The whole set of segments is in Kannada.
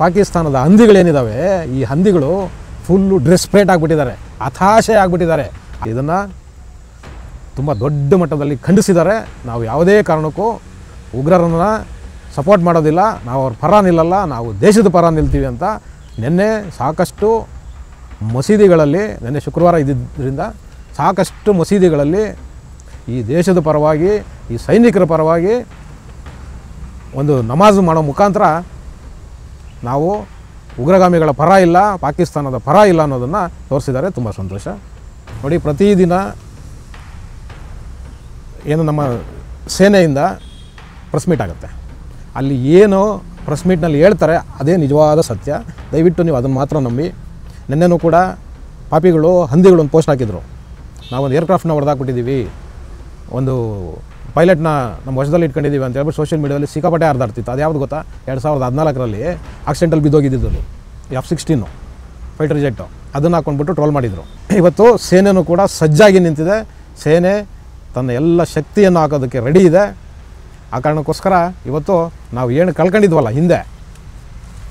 ಪಾಕಿಸ್ತಾನದ ಹಂದಿಗಳೇನಿದ್ದಾವೆ, ಈ ಹಂದಿಗಳು ಫುಲ್ಲು ಡ್ರೆಸ್ಪೇಟ್ ಆಗಿಬಿಟ್ಟಿದ್ದಾರೆ, ಹತಾಶೆ ಆಗಿಬಿಟ್ಟಿದ್ದಾರೆ. ಇದನ್ನು ತುಂಬ ದೊಡ್ಡ ಮಟ್ಟದಲ್ಲಿ ಖಂಡಿಸಿದ್ದಾರೆ. ನಾವು ಯಾವುದೇ ಕಾರಣಕ್ಕೂ ಉಗ್ರರನ್ನು ಸಪೋರ್ಟ್ ಮಾಡೋದಿಲ್ಲ, ನಾವು ಅವ್ರ ಪರ ನಿಲ್ಲಲ್ಲ, ನಾವು ದೇಶದ ಪರ ನಿಲ್ತೀವಿ ಅಂತ ನಿನ್ನೆ ಸಾಕಷ್ಟು ಮಸೀದಿಗಳಲ್ಲಿ, ನಿನ್ನೆ ಶುಕ್ರವಾರ ಇದ್ದಿದ್ದರಿಂದ ಸಾಕಷ್ಟು ಮಸೀದಿಗಳಲ್ಲಿ ಈ ದೇಶದ ಪರವಾಗಿ, ಈ ಸೈನಿಕರ ಪರವಾಗಿ ಒಂದು ನಮಾಜ್ ಮಾಡೋ ಮುಖಾಂತರ ನಾವು ಉಗ್ರಗಾಮಿಗಳ ಪರ ಇಲ್ಲ, ಪಾಕಿಸ್ತಾನದ ಪರ ಇಲ್ಲ ಅನ್ನೋದನ್ನು ತೋರಿಸಿದ್ದಾರೆ. ತುಂಬ ಸಂತೋಷ. ನೋಡಿ, ಪ್ರತಿದಿನ ಏನು ನಮ್ಮ ಸೇನೆಯಿಂದ ಪ್ರೆಸ್ ಮೀಟ್ ಆಗುತ್ತೆ, ಅಲ್ಲಿ ಏನು ಪ್ರೆಸ್ ಮೀಟ್ನಲ್ಲಿ ಹೇಳ್ತಾರೆ ಅದೇ ನಿಜವಾದ ಸತ್ಯ. ದಯವಿಟ್ಟು ನೀವು ಅದನ್ನು ಮಾತ್ರ ನಂಬಿ. ನಿನ್ನೆನೂ ಕೂಡ ಪಾಪಿಗಳು, ಹಂದಿಗಳು ಒಂದು ಪೋಸ್ಟ್ ಹಾಕಿದರು, ನಾವೊಂದು ಏರ್ಕ್ರಾಫ್ಟ್ನ ಹೊಡೆದಾಕ್ಬಿಟ್ಟಿದ್ದೀವಿ, ಒಂದು ಪೈಲಟ್ನ ನಮ್ಮ ವಶದಲ್ಲಿ ಇಟ್ಕೊಂಡಿದ್ದೀವಿ ಅಂತ ಹೇಳ್ಬಿಟ್ಟು ಸೋಷಿಯಲ್ ಮೀಡಿಯಾದಲ್ಲಿ ಸಿಕ್ಕಾಪಟ್ಟೆ ಹರಿದಾಡ್ತಿತ್ತು. ಅದು ಯಾವುದು ಗೊತ್ತಾ? 2014ರಲ್ಲಿ ಆಕ್ಸಿಡೆಂಟಲ್ಲಿ ಬಿದ್ದೋಗಿದ್ದಿದ್ದು F-16 ಫೈಟರ್ ಜೆಟ್ಟು, ಅದನ್ನು ಹಾಕ್ಕೊಂಡ್ಬಿಟ್ಟು ಟ್ರೋಲ್ ಮಾಡಿದರು. ಇವತ್ತು ಸೇನೆಯೂ ಕೂಡ ಸಜ್ಜಾಗಿ ನಿಂತಿದೆ. ಸೇನೆ ತನ್ನ ಎಲ್ಲ ಶಕ್ತಿಯನ್ನು ಹಾಕೋದಕ್ಕೆ ರೆಡಿ ಇದೆ. ಆ ಕಾರಣಕ್ಕೋಸ್ಕರ ಇವತ್ತು ನಾವು ಏನು ಕಳ್ಕೊಂಡಿದ್ವಲ್ಲ ಹಿಂದೆ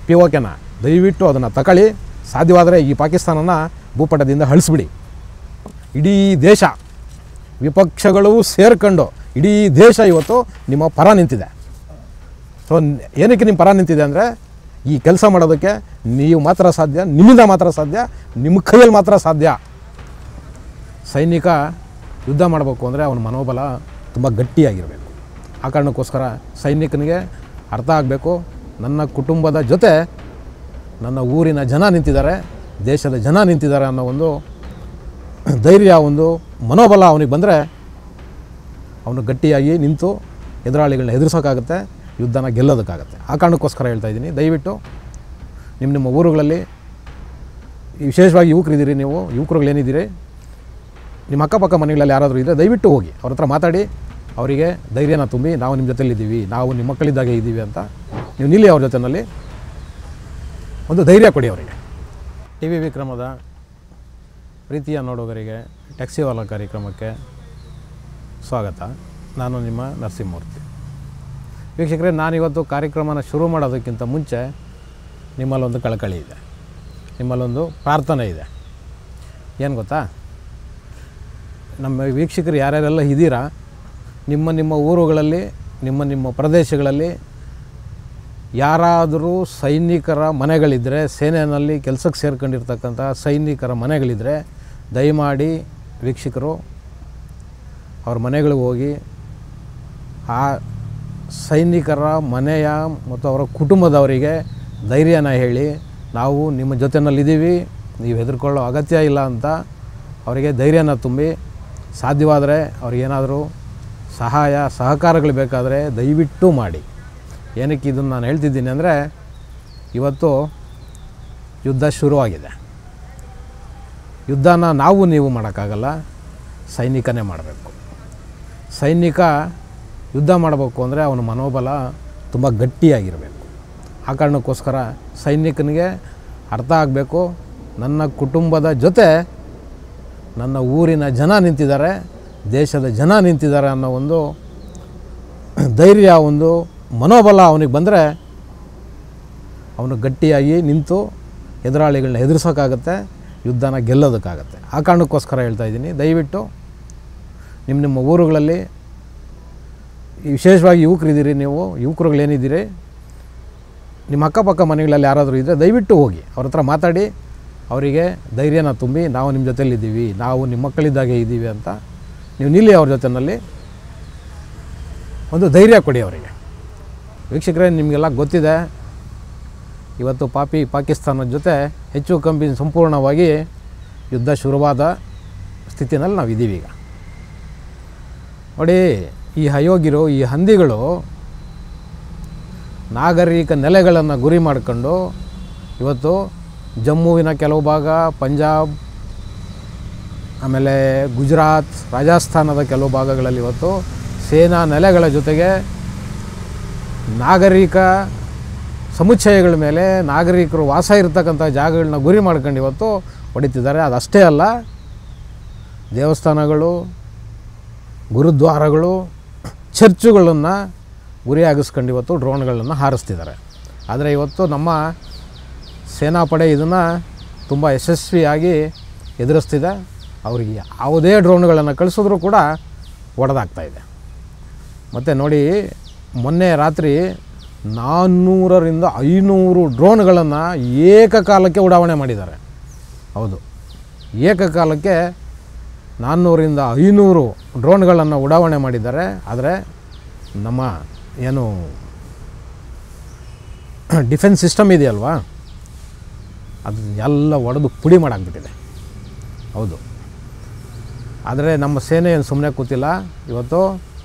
POKನ, ದಯವಿಟ್ಟು ಅದನ್ನು ತಗೊಳ್ಳಿ. ಸಾಧ್ಯವಾದರೆ ಈ ಪಾಕಿಸ್ತಾನನ ಭೂಪಟದಿಂದ ಅಳಿಸ್ಬಿಡಿ. ಇಡೀ ದೇಶ, ವಿಪಕ್ಷಗಳು ಸೇರ್ಕೊಂಡು ಇಡೀ ದೇಶ ಇವತ್ತು ನಿಮ್ಮ ಪರ ನಿಂತಿದೆ. ಸೊ ಏನಕ್ಕೆ ನಿಮ್ಮ ಪರ ನಿಂತಿದೆ ಅಂದರೆ, ಈ ಕೆಲಸ ಮಾಡೋದಕ್ಕೆ ನೀವು ಮಾತ್ರ ಸಾಧ್ಯ, ನಿಮ್ಮಿಂದ ಮಾತ್ರ ಸಾಧ್ಯ, ನಿಮ್ಮ ಕೈಯಲ್ಲಿ ಮಾತ್ರ ಸಾಧ್ಯ. ಸೈನಿಕ ಯುದ್ಧ ಮಾಡಬೇಕು ಅಂದರೆ ಅವನ ಮನೋಬಲ ತುಂಬ ಗಟ್ಟಿಯಾಗಿರಬೇಕು. ಆ ಕಾರಣಕ್ಕೋಸ್ಕರ ಸೈನಿಕನಿಗೆ ಅರ್ಥ ಆಗಬೇಕು, ನನ್ನ ಕುಟುಂಬದ ಜೊತೆ ನನ್ನ ಊರಿನ ಜನ ನಿಂತಿದ್ದಾರೆ, ದೇಶದ ಜನ ನಿಂತಿದ್ದಾರೆ ಅನ್ನೋ ಒಂದು ಧೈರ್ಯ, ಒಂದು ಮನೋಬಲ ಅವನಿಗೆ ಬಂದರೆ ಅವನು ಗಟ್ಟಿಯಾಗಿ ನಿಂತು ಎದುರಾಳಿಗಳನ್ನ ಎದುರಿಸೋಕ್ಕಾಗುತ್ತೆ, ಯುದ್ಧನ ಗೆಲ್ಲೋದಕ್ಕಾಗುತ್ತೆ. ಆ ಕಾರಣಕ್ಕೋಸ್ಕರ ಹೇಳ್ತಾ ಇದ್ದೀನಿ, ದಯವಿಟ್ಟು ನಿಮ್ಮ ಊರುಗಳಲ್ಲಿ, ವಿಶೇಷವಾಗಿ ಯುವಕರಿದ್ದೀರಿ, ನೀವು ಯುವಕರುಗಳೇನಿದ್ದೀರಿ, ನಿಮ್ಮ ಅಕ್ಕಪಕ್ಕ ಮನೆಗಳಲ್ಲಿ ಯಾರಾದರೂ ಇದ್ದರೆ ದಯವಿಟ್ಟು ಹೋಗಿ ಅವ್ರ ಹತ್ರ ಮಾತಾಡಿ, ಅವರಿಗೆ ಧೈರ್ಯನ ತುಂಬಿ, ನಾವು ನಿಮ್ಮ ಜೊತೆಲಿದ್ದೀವಿ, ನಾವು ನಿಮ್ಮ ಮಕ್ಕಳಿದ್ದಾಗೆ ಇದ್ದೀವಿ ಅಂತ ನೀವು ನಿಲ್ಲಿ. ಅವ್ರ ಜೊತೆಯಲ್ಲಿ ಒಂದು ಧೈರ್ಯ ಕೊಡಿ ಅವರಿಗೆ. TV ವಿಕ್ರಮದ ಪ್ರೀತಿಯ ನೋಡುಗರಿಗೆ ಟ್ಯಾಕ್ಸಿವಾಲ ಕಾರ್ಯಕ್ರಮಕ್ಕೆ ಸ್ವಾಗತ. ನಾನು ನಿಮ್ಮ ನರಸಿಂಹಮೂರ್ತಿ. ವೀಕ್ಷಕರೇ, ನಾನಿವತ್ತು ಕಾರ್ಯಕ್ರಮನ ಶುರು ಮಾಡೋದಕ್ಕಿಂತ ಮುಂಚೆ ನಿಮ್ಮಲ್ಲೊಂದು ಕಳಕಳಿ ಇದೆ, ನಿಮ್ಮಲ್ಲೊಂದು ಪ್ರಾರ್ಥನೆ ಇದೆ. ಏನು ಗೊತ್ತಾ? ನಮ್ಮ ವೀಕ್ಷಕರು ಯಾರ್ಯಾರೆಲ್ಲ ಇದ್ದೀರಾ, ನಿಮ್ಮ ಊರುಗಳಲ್ಲಿ, ನಿಮ್ಮ ಪ್ರದೇಶಗಳಲ್ಲಿ ಯಾರಾದರೂ ಸೈನಿಕರ ಮನೆಗಳಿದ್ದರೆ, ಸೇನೆಯಲ್ಲಿ ಕೆಲಸಕ್ಕೆ ಸೇರ್ಕೊಂಡಿರ್ತಕ್ಕಂಥ ಸೈನಿಕರ ಮನೆಗಳಿದ್ದರೆ, ದಯಮಾಡಿ ವೀಕ್ಷಕರು ಅವ್ರ ಮನೆಗಳಿಗೆ ಹೋಗಿ ಆ ಸೈನಿಕರ ಮನೆಯ ಮತ್ತು ಅವರ ಕುಟುಂಬದವರಿಗೆ ಧೈರ್ಯನ ಹೇಳಿ, ನಾವು ನಿಮ್ಮ ಜೊತೆಯಲ್ಲಿದ್ದೀವಿ, ನೀವು ಹೆದರ್ಕೊಳ್ಳೋ ಅಗತ್ಯ ಇಲ್ಲ ಅಂತ ಅವರಿಗೆ ಧೈರ್ಯನ ತುಂಬಿ, ಸಾಧ್ಯವಾದರೆ ಅವ್ರಿಗೇನಾದರೂ ಸಹಕಾರಗಳು ಬೇಕಾದರೆ ದಯವಿಟ್ಟು ಮಾಡಿ. ಏನಕ್ಕೆ ಇದನ್ನು ನಾನು ಹೇಳ್ತಿದ್ದೀನಿ ಅಂದರೆ, ಇವತ್ತು ಯುದ್ಧ ಶುರುವಾಗಿದೆ. ಯುದ್ಧನ ನೀವು ಮಾಡೋಕ್ಕಾಗಲ್ಲ, ಸೈನಿಕನೇ ಮಾಡಬೇಕು. ಸೈನಿಕ ಯುದ್ಧ ಮಾಡಬೇಕು ಅಂದರೆ ಅವನ ಮನೋಬಲ ತುಂಬ ಗಟ್ಟಿಯಾಗಿರಬೇಕು. ಆ ಕಾರಣಕ್ಕೋಸ್ಕರ ಸೈನಿಕನಿಗೆ ಅರ್ಥ ಆಗಬೇಕು, ನನ್ನ ಕುಟುಂಬದ ಜೊತೆ ನನ್ನ ಊರಿನ ಜನ ನಿಂತಿದ್ದಾರೆ, ದೇಶದ ಜನ ನಿಂತಿದ್ದಾರೆ ಅನ್ನೋ ಒಂದು ಧೈರ್ಯ, ಒಂದು ಮನೋಬಲ ಅವನಿಗೆ ಬಂದರೆ ಅವನು ಗಟ್ಟಿಯಾಗಿ ನಿಂತು ಎದುರಾಳಿಗಳನ್ನ ಎದುರಿಸೋಕ್ಕಾಗತ್ತೆ, ಯುದ್ಧನ ಗೆಲ್ಲೋದಕ್ಕಾಗತ್ತೆ. ಆ ಕಾರಣಕ್ಕೋಸ್ಕರ ಹೇಳ್ತಾ ಇದ್ದೀನಿ, ದಯವಿಟ್ಟು ನಿಮ್ಮ ಊರುಗಳಲ್ಲಿ, ವಿಶೇಷವಾಗಿ ಯುವಕರಿದ್ದೀರಿ, ನೀವು ಯುವಕರುಗಳೇನಿದ್ದೀರಿ, ನಿಮ್ಮ ಅಕ್ಕಪಕ್ಕ ಮನೆಗಳಲ್ಲಿ ಯಾರಾದರೂ ಇದ್ದರೆ ದಯವಿಟ್ಟು ಹೋಗಿ ಅವ್ರ ಹತ್ರ ಮಾತಾಡಿ, ಅವರಿಗೆ ಧೈರ್ಯನ ತುಂಬಿ, ನಾವು ನಿಮ್ಮ ಜೊತೆಲಿದ್ದೀವಿ, ನಾವು ನಿಮ್ಮ ಮಕ್ಕಳಿದ್ದಾಗೆ ಇದ್ದೀವಿ ಅಂತ ನೀವು ನಿಲ್ಲಿ. ಅವ್ರ ಜೊತೆಯಲ್ಲಿ ಒಂದು ಧೈರ್ಯ ಕೊಡಿ ಅವರಿಗೆ. ವೀಕ್ಷಕರೇ, ನಿಮಗೆಲ್ಲ ಗೊತ್ತಿದೆ, ಇವತ್ತು ಪಾಕಿಸ್ತಾನದ ಜೊತೆ ಹೆಚ್ಚು ಕಮ್ಮಿ ಸಂಪೂರ್ಣವಾಗಿ ಯುದ್ಧ ಶುರುವಾದ ಸ್ಥಿತಿನಲ್ಲಿ ನಾವು ಇದ್ದೀವಿ. ಈಗ ನೋಡಿ, ಈ ಅಯೋಗ್ಯರು, ಈ ಹಂದಿಗಳು ನಾಗರಿಕ ನೆಲೆಗಳನ್ನು ಗುರಿ ಮಾಡಿಕೊಂಡು ಇವತ್ತು ಜಮ್ಮುವಿನ ಕೆಲವು ಭಾಗ, ಪಂಜಾಬ್, ಆಮೇಲೆ ಗುಜರಾತ್, ರಾಜಸ್ಥಾನದ ಕೆಲವು ಭಾಗಗಳಲ್ಲಿ ಇವತ್ತು ಸೇನಾ ನೆಲೆಗಳ ಜೊತೆಗೆ ನಾಗರಿಕ ಸಮುಚ್ಚಯಗಳ ಮೇಲೆ, ನಾಗರಿಕರು ವಾಸ ಇರತಕ್ಕಂಥ ಜಾಗಗಳನ್ನ ಗುರಿ ಮಾಡ್ಕೊಂಡು ಇವತ್ತು ಹೊಡಿತಿದ್ದಾರೆ. ಅದಷ್ಟೇ ಅಲ್ಲ, ದೇವಸ್ಥಾನಗಳು, ಗುರುದ್ವಾರಗಳು, ಚರ್ಚುಗಳನ್ನು ಗುರಿಯಾಗಿಸ್ಕೊಂಡು ಇವತ್ತು ಡ್ರೋನ್ಗಳನ್ನು ಹಾರಿಸ್ತಿದ್ದಾರೆ. ಆದರೆ ಇವತ್ತು ನಮ್ಮ ಸೇನಾಪಡೆ ಇದನ್ನು ತುಂಬ ಯಶಸ್ವಿಯಾಗಿ ಎದುರಿಸ್ತಿದೆ. ಅವರಿಗೆ ಯಾವುದೇ ಡ್ರೋನ್ಗಳನ್ನು ಕಳಿಸಿದ್ರೂ ಕೂಡ ಒಡೆದಾಗ್ತಾಯಿದೆ. ಮತ್ತು ನೋಡಿ, ಮೊನ್ನೆ ರಾತ್ರಿ 400ರಿಂದ 500 ಡ್ರೋನ್ಗಳನ್ನು ಏಕಕಾಲಕ್ಕೆ ಉಡಾವಣೆ ಮಾಡಿದ್ದಾರೆ. ಹೌದು, ಏಕಕಾಲಕ್ಕೆ 400ರಿಂದ 500 ಡ್ರೋನ್ಗಳನ್ನು ಉಡಾವಣೆ ಮಾಡಿದ್ದಾರೆ. ಆದರೆ ನಮ್ಮ ಏನು ಡಿಫೆನ್ಸ್ ಸಿಸ್ಟಮ್ ಇದೆಯಲ್ವಾ, ಅದು ಎಲ್ಲ ಒಡೆದು ಪುಡಿ ಮಾಡಾಕ್ಬಿಟ್ಟಿದೆ. ಹೌದು, ಆದರೆ ನಮ್ಮ ಸೇನೆ ಏನು ಸುಮ್ಮನೆ ಕೂತಿಲ್ಲ. ಇವತ್ತು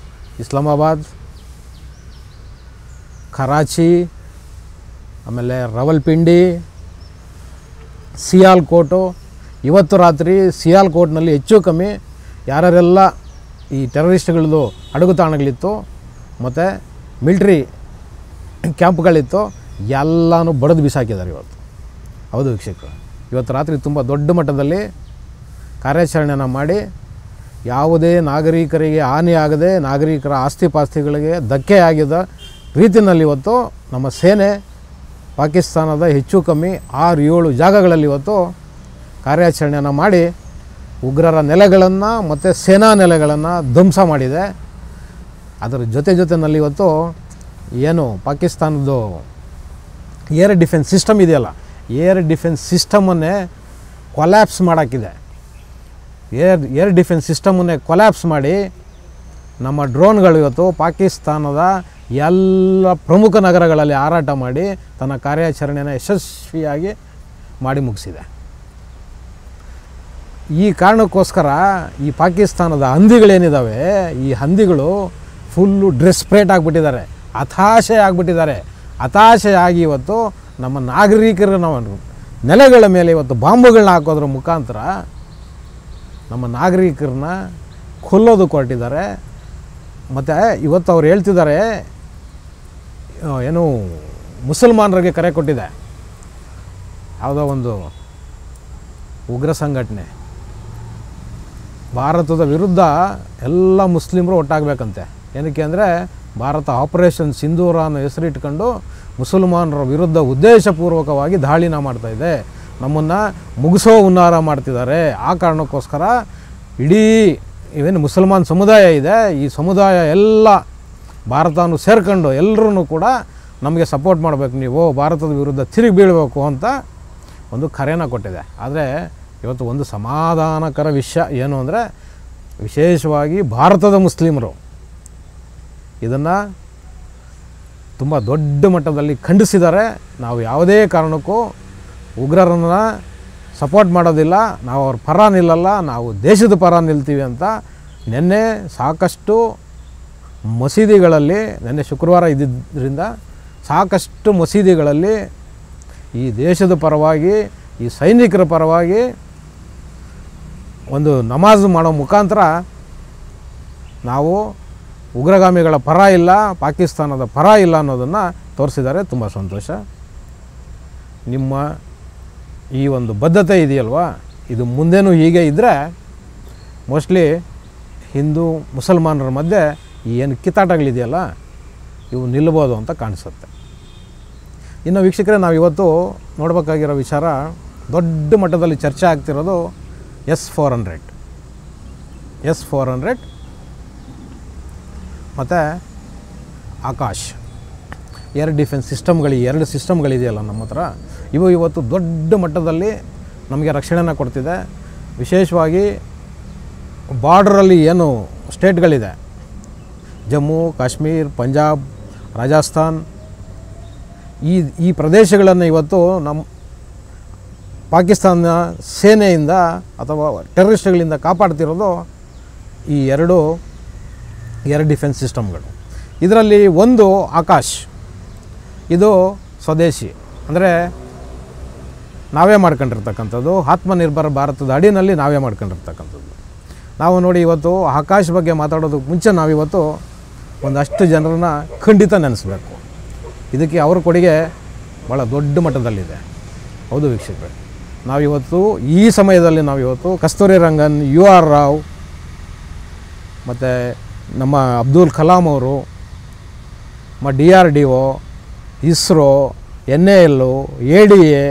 ಇಸ್ಲಾಮಾಬಾದ್, ಕರಾಚಿ, ಆಮೇಲೆ ರಾವಲ್ಪಿಂಡಿ, ಸಿಯಾಲ್ಕೋಟು, ಇವತ್ತು ರಾತ್ರಿ ಸಿಯಾಲ್ಕೋಟ್ನಲ್ಲಿ ಹೆಚ್ಚು ಕಮ್ಮಿ ಯಾರ್ಯಾರೆಲ್ಲ ಈ ಟೆರರಿಸ್ಟ್ಗಳದ್ದು ಅಡಗುತಾಣಗಳಿತ್ತು ಮತ್ತು ಮಿಲ್ಟ್ರಿ ಕ್ಯಾಂಪ್ಗಳಿತ್ತು ಎಲ್ಲನೂ ಬಡಿದು ಬಿಸಾಕಿದ್ದಾರೆ ಇವತ್ತು. ಹೌದು ವೀಕ್ಷಕರು, ಇವತ್ತು ರಾತ್ರಿ ತುಂಬ ದೊಡ್ಡ ಮಟ್ಟದಲ್ಲಿ ಕಾರ್ಯಾಚರಣೆಯನ್ನು ಮಾಡಿ ಯಾವುದೇ ನಾಗರಿಕರಿಗೆ ಹಾನಿಯಾಗದೆ, ನಾಗರಿಕರ ಆಸ್ತಿ ಪಾಸ್ತಿಗಳಿಗೆ ಧಕ್ಕೆ ಆಗಿದ್ದ ರೀತಿಯಲ್ಲಿ ಇವತ್ತು ನಮ್ಮ ಸೇನೆ ಪಾಕಿಸ್ತಾನದ ಹೆಚ್ಚು ಕಮ್ಮಿ 6-7 ಜಾಗಗಳಲ್ಲಿ ಇವತ್ತು ಕಾರ್ಯಾಚರಣೆಯನ್ನು ಮಾಡಿ ಉಗ್ರರ ನೆಲೆಗಳನ್ನು ಮತ್ತು ಸೇನಾ ನೆಲೆಗಳನ್ನು ಧ್ವಂಸ ಮಾಡಿದೆ. ಅದರ ಜೊತೆಯಲ್ಲಿ ಇವತ್ತು ಏನು ಪಾಕಿಸ್ತಾನದ್ದು ಏರ್ ಡಿಫೆನ್ಸ್ ಸಿಸ್ಟಮ್ ಇದೆಯಲ್ಲ, ಏರ್ ಡಿಫೆನ್ಸ್ ಸಿಸ್ಟಮನ್ನೇ ಕೊಲ್ಯಾಪ್ಸ್ ಮಾಡೋಕ್ಕಿದೆ. ಏರ್ ಡಿಫೆನ್ಸ್ ಸಿಸ್ಟಮನ್ನೇ ಕೊಲ್ಯಾಪ್ಸ್ ಮಾಡಿ ನಮ್ಮ ಡ್ರೋನ್ಗಳು ಇವತ್ತು ಪಾಕಿಸ್ತಾನದ ಎಲ್ಲ ಪ್ರಮುಖ ನಗರಗಳಲ್ಲಿ ಹಾರಾಟ ಮಾಡಿ ತನ್ನ ಕಾರ್ಯಾಚರಣೆಯನ್ನು ಯಶಸ್ವಿಯಾಗಿ ಮಾಡಿ ಮುಗಿಸಿದೆ. ಈ ಕಾರಣಕ್ಕೋಸ್ಕರ ಈ ಪಾಕಿಸ್ತಾನದ ಹಂದಿಗಳೇನಿದ್ದಾವೆ, ಈ ಹಂದಿಗಳು ಫುಲ್ಲು ಡೆಸ್ಪರೇಟ್ ಆಗಿಬಿಟ್ಟಿದ್ದಾರೆ, ಹತಾಶೆ ಆಗಿಬಿಟ್ಟಿದ್ದಾರೆ. ಹತಾಶೆಯಾಗಿ ಇವತ್ತು ನಮ್ಮ ನಾಗರಿಕರ ನೆಲೆಗಳ ಮೇಲೆ ಇವತ್ತು ಬಾಂಬುಗಳನ್ನ ಹಾಕೋದ್ರ ಮುಖಾಂತರ ನಮ್ಮ ನಾಗರಿಕರನ್ನ ಕೊಲ್ಲೋದಕ್ಕೆ ಹೊರಟಿದ್ದಾರೆ. ಮತ್ತು ಇವತ್ತು ಅವ್ರು ಹೇಳ್ತಿದ್ದಾರೆ, ಏನು ಮುಸಲ್ಮಾನರಿಗೆ ಕರೆ ಕೊಟ್ಟಿದೆ ಯಾವುದೋ ಒಂದು ಉಗ್ರ ಸಂಘಟನೆ, ಭಾರತದ ವಿರುದ್ಧ ಎಲ್ಲ ಮುಸ್ಲಿಮರು ಒಟ್ಟಾಗಬೇಕಂತೆ. ಏನಕ್ಕೆ ಅಂದರೆ ಭಾರತ ಆಪರೇಷನ್ ಸಿಂಧೂರ ಅನ್ನೋ ಹೆಸರಿಟ್ಕೊಂಡು ಮುಸಲ್ಮಾನರ ವಿರುದ್ಧ ಉದ್ದೇಶಪೂರ್ವಕವಾಗಿ ದಾಳಿನ ಮಾಡ್ತಾಯಿದೆ, ನಮ್ಮನ್ನು ಮುಗಿಸೋ ಹುನ್ನಾರ ಮಾಡ್ತಿದ್ದಾರೆ. ಆ ಕಾರಣಕ್ಕೋಸ್ಕರ ಇಡೀ ಇವೇನು ಮುಸಲ್ಮಾನ್ ಸಮುದಾಯ ಇದೆ, ಈ ಸಮುದಾಯ ಎಲ್ಲ ಭಾರತವನ್ನು ಸೇರ್ಕೊಂಡು ಎಲ್ಲರೂ ಕೂಡ ನಮಗೆ ಸಪೋರ್ಟ್ ಮಾಡಬೇಕು, ನೀವು ಭಾರತದ ವಿರುದ್ಧ ತಿರುಗಿ ಬೀಳಬೇಕು ಅಂತ ಒಂದು ಕರೆನ ಕೊಟ್ಟಿದೆ. ಆದರೆ ಇವತ್ತು ಒಂದು ಸಮಾಧಾನಕರ ವಿಷಯ ಏನು ಅಂದರೆ, ವಿಶೇಷವಾಗಿ ಭಾರತದ ಮುಸ್ಲಿಮರು ಇದನ್ನು ತುಂಬ ದೊಡ್ಡ ಮಟ್ಟದಲ್ಲಿ ಖಂಡಿಸಿದ್ದಾರೆ. ನಾವು ಯಾವುದೇ ಕಾರಣಕ್ಕೂ ಉಗ್ರರನ್ನು ಸಪೋರ್ಟ್ ಮಾಡೋದಿಲ್ಲ, ನಾವು ಅವ್ರ ಪರ ನಿಲ್ಲಲ್ಲ, ನಾವು ದೇಶದ ಪರ ನಿಲ್ತೀವಿ ಅಂತ ನಿನ್ನೆ ಸಾಕಷ್ಟು ಮಸೀದಿಗಳಲ್ಲಿ, ನಿನ್ನೆ ಶುಕ್ರವಾರ ಇದ್ದಿದ್ದರಿಂದ ಸಾಕಷ್ಟು ಮಸೀದಿಗಳಲ್ಲಿ ಈ ದೇಶದ ಪರವಾಗಿ, ಈ ಸೈನಿಕರ ಪರವಾಗಿ ಒಂದು ನಮಾಜ್ ಮಾಡೋ ಮುಖಾಂತರ ನಾವು ಉಗ್ರಗಾಮಿಗಳ ಪರ ಇಲ್ಲ, ಪಾಕಿಸ್ತಾನದ ಪರ ಇಲ್ಲ ಅನ್ನೋದನ್ನು ತೋರಿಸಿದ್ದಾರೆ. ತುಂಬ ಸಂತೋಷ. ನಿಮ್ಮ ಈ ಒಂದು ಬದ್ಧತೆ ಇದೆಯಲ್ವಾ, ಇದು ಮುಂದೇನೂ ಹೀಗೆ ಇದ್ದರೆ ಮೋಸ್ಟ್ಲಿ ಹಿಂದೂ ಮುಸಲ್ಮಾನರ ಮಧ್ಯೆ ಈ ಏನು ಕಿತ್ತಾಟಗಳಿದೆಯಲ್ಲ ಇವು ನಿಲ್ಲಬೋದು ಅಂತ ಕಾಣಿಸುತ್ತೆ. ಇನ್ನು ವೀಕ್ಷಕರೇ, ನಾವು ಇವತ್ತು ನೋಡಬೇಕಾಗಿರೋ ವಿಚಾರ, ದೊಡ್ಡ ಮಟ್ಟದಲ್ಲಿ ಚರ್ಚೆ ಆಗ್ತಿರೋದು S-400 ಮತ್ತು ಆಕಾಶ್ ಏರ್ ಡಿಫೆನ್ಸ್ ಸಿಸ್ಟಮ್ಗಳು, 2 ಸಿಸ್ಟಮ್ಗಳಿದೆಯಲ್ಲ ನಮ್ಮ ಹತ್ರ, ಇವು ಇವತ್ತು ದೊಡ್ಡ ಮಟ್ಟದಲ್ಲಿ ನಮಗೆ ರಕ್ಷಣೆನ ಕೊಡ್ತಿದೆ. ವಿಶೇಷವಾಗಿ ಬಾರ್ಡ್ರಲ್ಲಿ ಏನು ಸ್ಟೇಟ್ಗಳಿದೆ, ಜಮ್ಮು ಕಾಶ್ಮೀರ್, ಪಂಜಾಬ್, ರಾಜಸ್ಥಾನ್, ಈ ಪ್ರದೇಶಗಳನ್ನು ಇವತ್ತು ನಮ್ಮ ಪಾಕಿಸ್ತಾನ ಸೇನೆಯಿಂದ ಅಥವಾ ಟೆರರಿಸ್ಟ್ಗಳಿಂದ ಕಾಪಾಡ್ತಿರೋದು ಈ 2 ಏರ್ ಡಿಫೆನ್ಸ್ ಸಿಸ್ಟಮ್ಗಳು. ಇದರಲ್ಲಿ ಒಂದು ಆಕಾಶ್, ಇದು ಸ್ವದೇಶಿ, ಅಂದರೆ ನಾವೇ ಮಾಡ್ಕೊಂಡಿರ್ತಕ್ಕಂಥದ್ದು, ಆತ್ಮನಿರ್ಭರ ಭಾರತದ ಅಡಿನಲ್ಲಿ ನಾವೇ ಮಾಡ್ಕೊಂಡಿರ್ತಕ್ಕಂಥದ್ದು. ನಾವು ನೋಡಿ ಇವತ್ತು ಆಕಾಶ್ ಬಗ್ಗೆ ಮಾತಾಡೋದಕ್ಕೆ ಮುಂಚೆ ನಾವಿವತ್ತು ಒಂದಷ್ಟು ಜನರನ್ನ ಖಂಡಿತ ನೆನೆಸಬೇಕು. ಇದಕ್ಕೆ ಅವ್ರ ಕೊಡುಗೆ ಭಾಳ ದೊಡ್ಡ ಮಟ್ಟದಲ್ಲಿದೆ. ಹೌದು ವೀಕ್ಷಕರೇ, ನಾವಿವತ್ತು ಈ ಸಮಯದಲ್ಲಿ ನಾವಿವತ್ತು ಕಸ್ತೂರಿ ರಂಗನ್, UR ರಾವ್ ಮತ್ತು ನಮ್ಮ ಅಬ್ದುಲ್ ಕಲಾಂ ಅವರು, DRDO, ISRO, NAL, ADA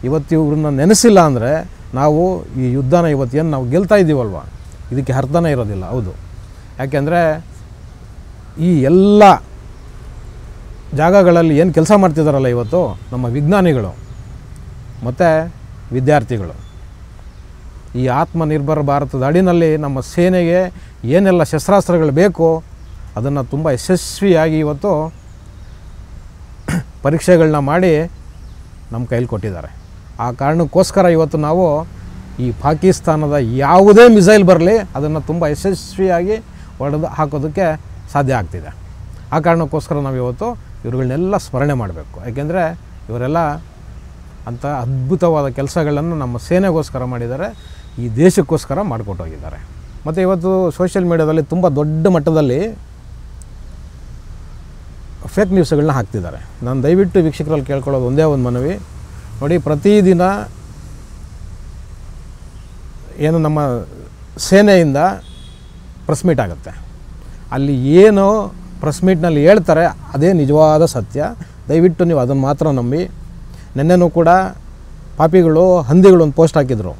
ಇವತ್ತು ಇವ್ರನ್ನ ನೆನೆಸಿಲ್ಲ ಅಂದರೆ ನಾವು ಈ ಯುದ್ಧನ ಇವತ್ತೇನು ನಾವು ಗೆಲ್ತಾ ಇದ್ದೀವಲ್ವ, ಇದಕ್ಕೆ ಅರ್ಥನೇ ಇರೋದಿಲ್ಲ. ಹೌದು, ಯಾಕೆಂದರೆ ಈ ಎಲ್ಲ ಜಾಗಗಳಲ್ಲಿ ಏನು ಕೆಲಸ ಮಾಡ್ತಿದ್ದಾರಲ್ಲ ಇವತ್ತು ನಮ್ಮ ವಿಜ್ಞಾನಿಗಳು ಮತ್ತು ವಿದ್ಯಾರ್ಥಿಗಳು, ಈ ಆತ್ಮನಿರ್ಭರ ಭಾರತದ ಅಡಿನಲ್ಲಿ ನಮ್ಮ ಸೇನೆಗೆ ಏನೆಲ್ಲ ಶಸ್ತ್ರಾಸ್ತ್ರಗಳು ಬೇಕೋ ಅದನ್ನು ತುಂಬ ಯಶಸ್ವಿಯಾಗಿ ಇವತ್ತು ಪರೀಕ್ಷೆಗಳನ್ನ ಮಾಡಿ ನಮ್ಮ ಕೈಲಿ ಕೊಟ್ಟಿದ್ದಾರೆ. ಆ ಕಾರಣಕ್ಕೋಸ್ಕರ ಇವತ್ತು ನಾವು ಈ ಪಾಕಿಸ್ತಾನದ ಯಾವುದೇ ಮಿಸೈಲ್ ಬರಲಿ ಅದನ್ನು ತುಂಬ ಯಶಸ್ವಿಯಾಗಿ ಹೊಡೆದು ಹಾಕೋದಕ್ಕೆ ಸಾಧ್ಯ ಆಗ್ತಿದೆ. ಆ ಕಾರಣಕ್ಕೋಸ್ಕರ ನಾವು ಇವತ್ತು ಇವುಗಳನ್ನೆಲ್ಲ ಸ್ಮರಣೆ ಮಾಡಬೇಕು. ಯಾಕೆಂದರೆ ಇವರೆಲ್ಲ ಅಂಥ ಅದ್ಭುತವಾದ ಕೆಲಸಗಳನ್ನು ನಮ್ಮ ಸೇನೆಗೋಸ್ಕರ ಮಾಡಿದ್ದಾರೆ, ಈ ದೇಶಕ್ಕೋಸ್ಕರ ಮಾಡಿಕೊಟ್ಟೋಗಿದ್ದಾರೆ. ಮತ್ತು ಇವತ್ತು ಸೋಷಿಯಲ್ ಮೀಡಿಯಾದಲ್ಲಿ ತುಂಬ ದೊಡ್ಡ ಮಟ್ಟದಲ್ಲಿ ಫೇಕ್ ನ್ಯೂಸ್ಗಳನ್ನ ಹಾಕ್ತಿದ್ದಾರೆ. ನಾನು ದಯವಿಟ್ಟು ವೀಕ್ಷಕರಲ್ಲಿ ಕೇಳ್ಕೊಳ್ಳೋದು ಒಂದೇ ಒಂದು ಮನವಿ, ನೋಡಿ, ಪ್ರತಿದಿನ ಏನು ನಮ್ಮ ಸೇನೆಯಿಂದ ಪ್ರೆಸ್ ಮೀಟ್ ಆಗುತ್ತೆ, ಅಲ್ಲಿ ಏನು ಪ್ರೆಸ್ ಮೀಟ್ನಲ್ಲಿ ಹೇಳ್ತಾರೆ ಅದೇ ನಿಜವಾದ ಸತ್ಯ. ದಯವಿಟ್ಟು ನೀವು ಅದನ್ನು ಮಾತ್ರ ನಂಬಿ. ನೆನ್ನೆನೂ ಕೂಡ ಪಾಪಿಗಳು ಹಂದಿಗಳು ಒಂದು ಪೋಸ್ಟ್ ಹಾಕಿದರು,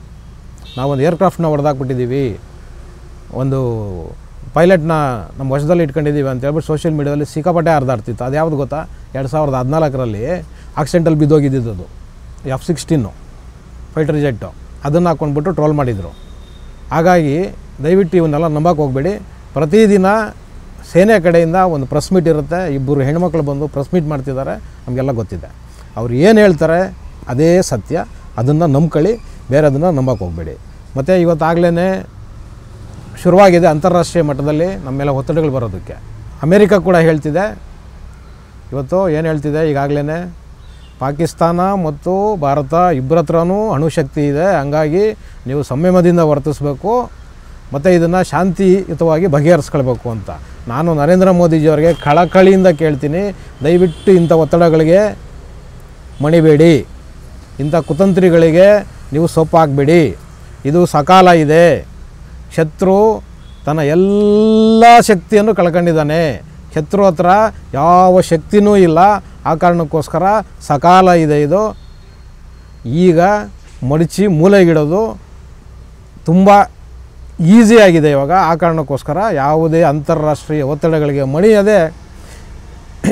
ನಾವೊಂದು ಏರ್ಕ್ರಾಫ್ಟ್ನ ಹೊಡೆದಾಕ್ಬಿಟ್ಟಿದ್ದೀವಿ, ಒಂದು ಪೈಲಟ್ನ ನಮ್ಮ ವಶದಲ್ಲಿ ಇಟ್ಕೊಂಡಿದ್ದೀವಿ ಅಂತ ಹೇಳ್ಬಿಟ್ಟು ಸೋಷಿಯಲ್ ಮೀಡಿಯಾದಲ್ಲಿ ಸಿಕ್ಕಾಪಟ್ಟೆ ಹರಿದಾಡ್ತಿತ್ತು. ಅದು ಯಾವುದು ಗೊತ್ತಾ, 2014ರಲ್ಲಿ ಆಕ್ಸಿಡೆಂಟಲ್ಲಿ ಬಿದ್ದೋಗಿದ್ದು F-16 ಫೈಟರ್ ಜೆಟ್ಟು, ಅದನ್ನು ಹಾಕ್ಕೊಂಡ್ಬಿಟ್ಟು ಟ್ರೋಲ್ ಮಾಡಿದರು. ಹಾಗಾಗಿ ದಯವಿಟ್ಟು ಇವನ್ನೆಲ್ಲ ನಂಬಕ್ಕೆ ಹೋಗಬೇಡಿ. ಪ್ರತಿದಿನ ಸೇನೆ ಕಡೆಯಿಂದ ಒಂದು ಪ್ರೆಸ್ ಮೀಟ್ ಇರುತ್ತೆ, ಇಬ್ಬರು ಹೆಣ್ಮಕ್ಳು ಬಂದು ಪ್ರೆಸ್ ಮೀಟ್ ಮಾಡ್ತಿದ್ದಾರೆ, ನಮಗೆಲ್ಲ ಗೊತ್ತಿದೆ. ಅವ್ರು ಏನು ಹೇಳ್ತಾರೆ ಅದೇ ಸತ್ಯ, ಅದನ್ನು ನಂಬ್ಕೊಳ್ಳಿ, ಬೇರೆದನ್ನು ನಂಬಕ್ಕೆ ಹೋಗಬೇಡಿ. ಮತ್ತು ಇವತ್ತಾಗಲೇ ಶುರುವಾಗಿದೆ ಅಂತಾರಾಷ್ಟ್ರೀಯ ಮಟ್ಟದಲ್ಲಿ ನಮ್ಮ ಮೇಲೆ ಒತ್ತಡಗಳು ಬರೋದಕ್ಕೆ. ಅಮೇರಿಕಾ ಕೂಡ ಹೇಳ್ತಿದೆ, ಇವತ್ತು ಏನು ಹೇಳ್ತಿದೆ, ಈಗಾಗಲೇ ಪಾಕಿಸ್ತಾನ ಮತ್ತು ಭಾರತ ಇಬ್ಬರ ಹತ್ರನೂ ಅಣುಶಕ್ತಿ ಇದೆ, ಹಂಗಾಗಿ ನೀವು ಸಂಯಮದಿಂದ ವರ್ತಿಸಬೇಕು ಮತ್ತು ಇದನ್ನು ಶಾಂತಿಯುತವಾಗಿ ಬಗೆಹರಿಸ್ಕೊಳ್ಬೇಕು ಅಂತ. ನಾನು ನರೇಂದ್ರ ಮೋದಿಜಿಯವರಿಗೆ ಕಳಕಳಿಯಿಂದ ಕೇಳ್ತೀನಿ, ದಯವಿಟ್ಟು ಇಂಥ ಒತ್ತಡಗಳಿಗೆ ಮಣಿಬೇಡಿ, ಇಂಥ ಕುತಂತ್ರಿಗಳಿಗೆ ನೀವು ಸೊಪ್ಪು ಹಾಕಬೇಡಿ. ಇದು ಸಕಾಲ ಇದೆ, ಶತ್ರು ತನ್ನ ಎಲ್ಲ ಶಕ್ತಿಯನ್ನು ಕಳ್ಕೊಂಡಿದ್ದಾನೆ, ಶತ್ರು ಹತ್ರ ಯಾವ ಶಕ್ತಿನೂ ಇಲ್ಲ. ಆ ಕಾರಣಕ್ಕೋಸ್ಕರ ಸಕಾಲ ಇದೆ, ಇದು ಈಗ ಮಡಚಿ ಮೂಲೆಗಿಡೋದು ತುಂಬ ಈಸಿಯಾಗಿದೆ ಇವಾಗ. ಆ ಕಾರಣಕ್ಕೋಸ್ಕರ ಯಾವುದೇ ಅಂತಾರಾಷ್ಟ್ರೀಯ ಒತ್ತಡಗಳಿಗೆ ಮಣಿಯದೆ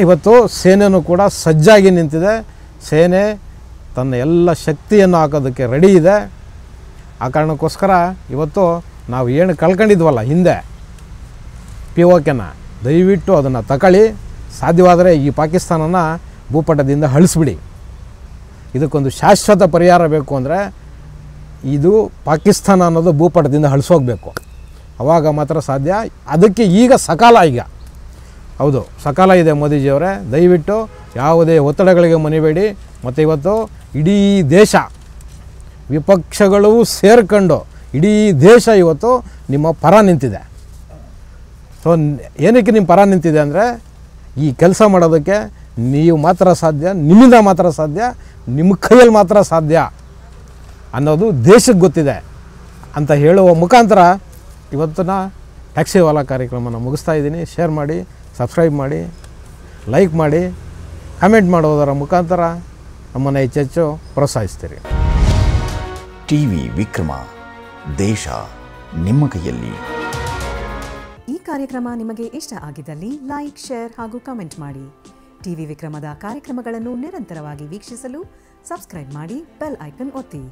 ಇವತ್ತು ಸೇನೆಯೂ ಕೂಡ ಸಜ್ಜಾಗಿ ನಿಂತಿದೆ. ಸೇನೆ ತನ್ನ ಎಲ್ಲ ಶಕ್ತಿಯನ್ನು ಹಾಕೋದಕ್ಕೆ ರೆಡಿ ಇದೆ. ಆ ಕಾರಣಕ್ಕೋಸ್ಕರ ಇವತ್ತು ನಾವು ಏನು ಕಳ್ಕೊಂಡಿದ್ವಲ್ಲ ಹಿಂದೆ POKನ, ದಯವಿಟ್ಟು ಅದನ್ನು ತಗೊಳ್ಳಿ. ಸಾಧ್ಯವಾದರೆ ಈ ಪಾಕಿಸ್ತಾನನ ಭೂಪಟದಿಂದ ಅಳಿಸ್ಬಿಡಿ. ಇದಕ್ಕೊಂದು ಶಾಶ್ವತ ಪರಿಹಾರ ಬೇಕು ಅಂದರೆ ಇದು ಪಾಕಿಸ್ತಾನ ಅನ್ನೋದು ಭೂಪಟದಿಂದ ಅಳಿಸೋಗಬೇಕು, ಆವಾಗ ಮಾತ್ರ ಸಾಧ್ಯ. ಅದಕ್ಕೆ ಈಗ ಸಕಾಲ, ಈಗ ಹೌದು ಸಕಾಲ ಇದೆ. ಮೋದಿಜಿಯವರೇ, ದಯವಿಟ್ಟು ಯಾವುದೇ ಒತ್ತಡಗಳಿಗೆ ಮಣಿಬೇಡಿ. ಮತ್ತು ಇವತ್ತು ಇಡೀ ದೇಶ, ವಿಪಕ್ಷಗಳು ಸೇರ್ಕೊಂಡು ಇಡೀ ದೇಶ ಇವತ್ತು ನಿಮ್ಮ ಪರ ನಿಂತಿದೆ. ಸೊ ಏನಕ್ಕೆ ನಿಮ್ಮ ಪರ ನಿಂತಿದೆ ಅಂದರೆ ಈ ಕೆಲಸ ಮಾಡೋದಕ್ಕೆ ನೀವು ಮಾತ್ರ ಸಾಧ್ಯ, ನಿಮ್ಮಿಂದ ಮಾತ್ರ ಸಾಧ್ಯ, ನಿಮ್ಮ ಕೈಯಲ್ಲಿ ಮಾತ್ರ ಸಾಧ್ಯ ಅನ್ನೋದು ದೇಶಕ್ಕೆ ಗೊತ್ತಿದೆ ಅಂತ ಹೇಳುವ ಮುಖಾಂತರ ಇವತ್ತಿನ ಟ್ಯಾಕ್ಸಿ ವಾಲಾ ಕಾರ್ಯಕ್ರಮನ ಮುಗಿಸ್ತಾ ಇದ್ದೀನಿ. ಶೇರ್ ಮಾಡಿ, ಸಬ್ಸ್ಕ್ರೈಬ್ ಮಾಡಿ, ಲೈಕ್ ಮಾಡಿ, ಕಮೆಂಟ್ ಮಾಡೋದರ ಮುಖಾಂತರ ನಮ್ಮನ್ನು ಹೆಚ್ಚೆಚ್ಚು ಪ್ರೋತ್ಸಾಹಿಸ್ತೀರಿ. ಟಿವಿ ವಿಕ್ರಮ, ದೇಶ ನಿಮ್ಮ ಕೈಯಲ್ಲಿ. ಈ ಕಾರ್ಯಕ್ರಮ ನಿಮಗೆ ಇಷ್ಟ ಆಗಿದ್ದಲ್ಲಿ ಲೈಕ್, ಶೇರ್ ಹಾಗೂ ಕಮೆಂಟ್ ಮಾಡಿ. ಟಿವಿ ವಿಕ್ರಮದ ಕಾರ್ಯಕ್ರಮಗಳನ್ನು ನಿರಂತರವಾಗಿ ವೀಕ್ಷಿಸಲು ಸಬ್ಸ್ಕ್ರೈಬ್ ಮಾಡಿ, ಬೆಲ್ ಐಕನ್ ಒತ್ತಿ.